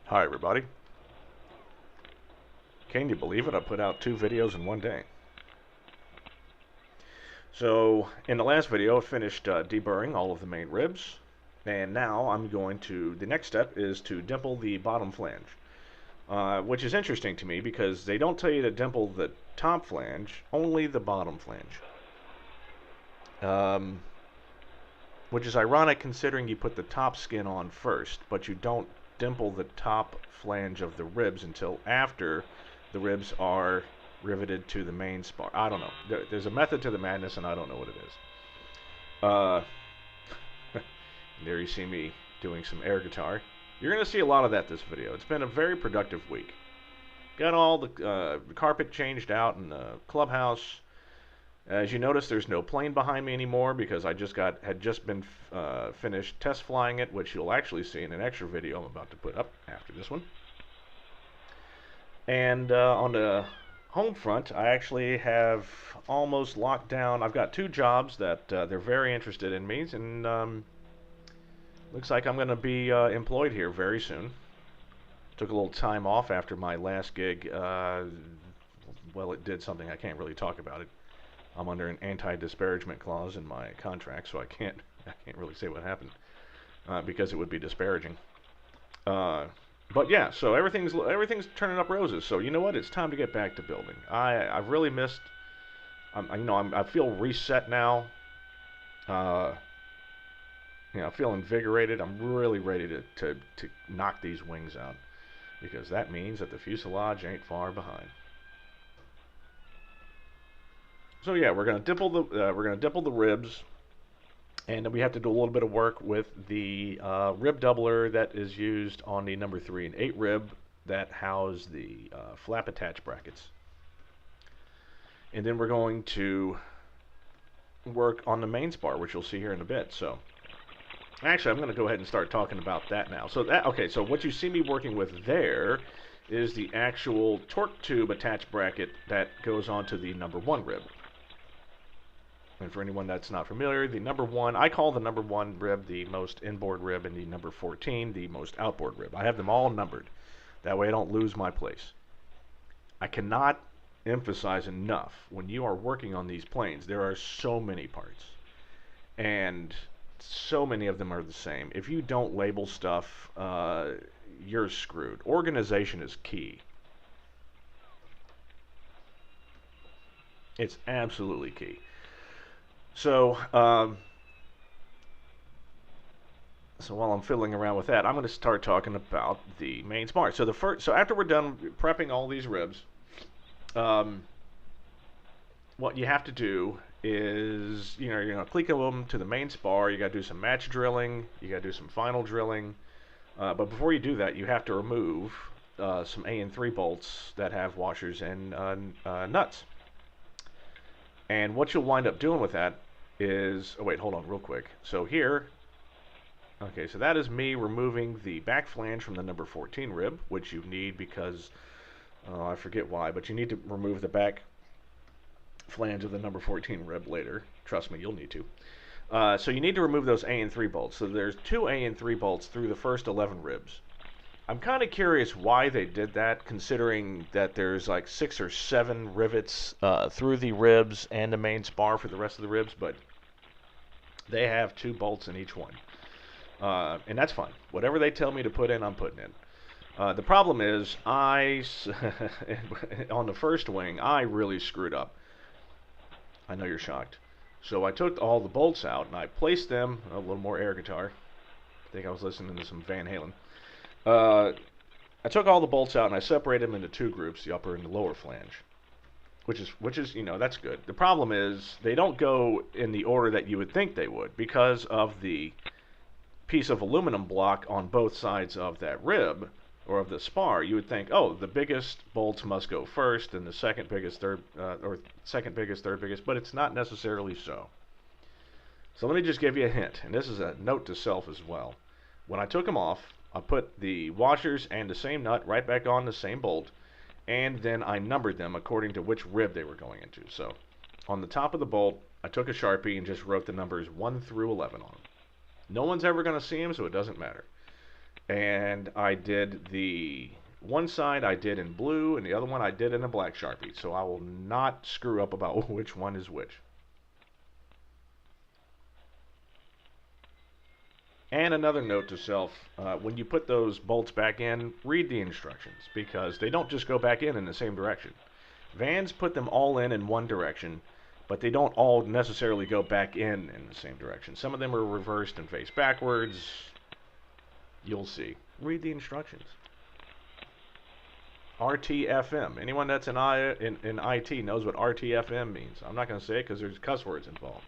Hi everybody. Can you believe it? I put out 2 videos in one day. So in the last video I finished deburring all of the main ribs, and now the next step is to dimple the bottom flange, which is interesting to me because they don't tell you to dimple the top flange, only the bottom flange. Um, which is ironic considering you put the top skin on first, but you don't dimple the top flange of the ribs until after the ribs are riveted to the main spar. I don't know. There's a method to the madness, and I don't know what it is. Uh, there you see me doing some air guitar. You're going to see a lot of that this video. It's been a very productive week. Got all the carpet changed out in the clubhouse. As you notice, there's no plane behind me anymore because I had just been finished test flying it, which you'll actually see in an extra video I'm about to put up after this one. And on the home front, I actually have almost locked down. I've got 2 jobs that they're very interested in me, and looks like I'm going to be employed here very soon. Took a little time off after my last gig. Well, it did something I can't really talk about it. I'm under an anti-disparagement clause in my contract, so I can't really say what happened because it would be disparaging. But yeah, so everything's turning up roses. So you know what? It's time to get back to building. I've really missed. I feel reset now. I feel invigorated. I'm really ready to knock these wings out because that means that the fuselage ain't far behind. So yeah, we're gonna dimple the ribs, and then we have to do a little bit of work with the rib doubler that is used on the number 3 and 8 rib that house the flap attach brackets. And then we're going to work on the main spar, which you'll see here in a bit. So actually, I'm going to go ahead and start talking about that now. So what you see me working with there is the actual torque tube attach bracket that goes onto the number 1 rib. And for anyone that's not familiar, the number 1, I call the number 1 rib the most inboard rib, and the number 14 the most outboard rib. I have them all numbered. That way I don't lose my place. I cannot emphasize enough, when you are working on these planes, there are so many parts. And so many of them are the same. If you don't label stuff, you're screwed. Organization is key. It's absolutely key. So while I'm fiddling around with that, I'm going to start talking about the main spar. So after we're done prepping all these ribs, what you have to do is, you're going to click them to the main spar. You got to do some match drilling. You got to do some final drilling. But before you do that, you have to remove some A and 3 bolts that have washers and nuts. And what you'll wind up doing with that is, oh wait, hold on real quick. So here, okay, so that is me removing the back flange from the number 14 rib, which you need because, I forget why, but you need to remove the back flange of the number 14 rib later. Trust me, you'll need to. So you need to remove those A and 3 bolts. So there's 2 A and 3 bolts through the first 11 ribs. I'm kind of curious why they did that, considering that there's like 6 or 7 rivets through the ribs and the main spar for the rest of the ribs, but they have 2 bolts in each one. And that's fine. Whatever they tell me to put in, I'm putting in. The problem is, on the first wing, I really screwed up. I know you're shocked. So I took all the bolts out, and I placed them, a little more air guitar. I think I was listening to some Van Halen. I took all the bolts out and I separated them into 2 groups, the upper and the lower flange, which is that's good. The problem is they don't go in the order that you would think they would because of the piece of aluminum block on both sides of that rib or of the spar. You would think, oh, the biggest bolts must go first, and the second biggest, third biggest, but it's not necessarily so. So let me just give you a hint, and this is a note to self as well. When I took them off, I put the washers and the same nut right back on the same bolt, and then I numbered them according to which rib they were going into. So on the top of the bolt, I took a Sharpie and just wrote the numbers 1 through 11 on them. No one's ever going to see them, so it doesn't matter. And I did the one side I did in blue, and the other one I did in a black Sharpie, so I will not screw up about which one is which. And another note to self, when you put those bolts back in, read the instructions, because they don't just go back in the same direction. Vans put them all in one direction, but they don't all necessarily go back in the same direction. Some of them are reversed and face backwards. You'll see. Read the instructions. RTFM. Anyone that's in IT knows what RTFM means. I'm not going to say it because there's cuss words involved.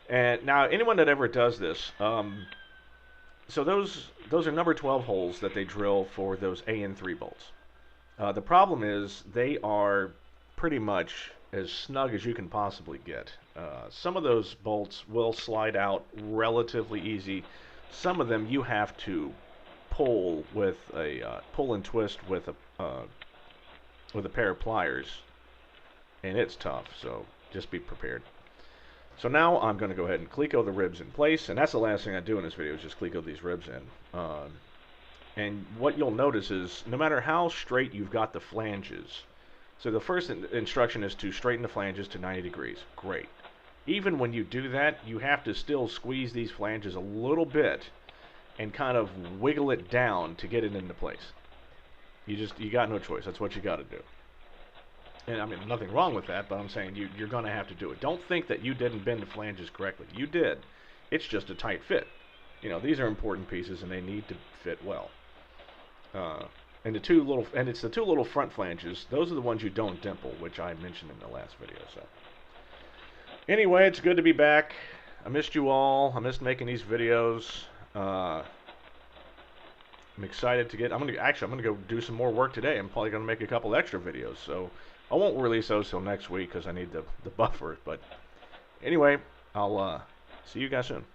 And now, anyone that ever does this, so those are number 12 holes that they drill for those AN3 bolts. The problem is they are pretty much as snug as you can possibly get. Some of those bolts will slide out relatively easy. Some of them you have to pull with a pull and twist with a pair of pliers, and it's tough. So just be prepared. So now I'm going to go ahead and cleco the ribs in place, and that's the last thing I do in this video is just cleco these ribs in. And what you'll notice is no matter how straight you've got the flanges, so the first instruction is to straighten the flanges to 90 degrees. Great. Even when you do that, you have to still squeeze these flanges a little bit and kind of wiggle it down to get it into place. You got no choice. That's what you got to do. And I mean, nothing wrong with that, but I'm saying you're going to have to do it. Don't think that you didn't bend the flanges correctly. You did. It's just a tight fit. You know, these are important pieces, and they need to fit well. And it's the two little front flanges. Those are the ones you don't dimple, which I mentioned in the last video. So, anyway, it's good to be back. I missed you all. I missed making these videos. I'm excited to get. I'm gonna go do some more work today. I'm probably gonna make a couple extra videos. So I won't release those till next week because I need the buffer. But anyway, I'll see you guys soon.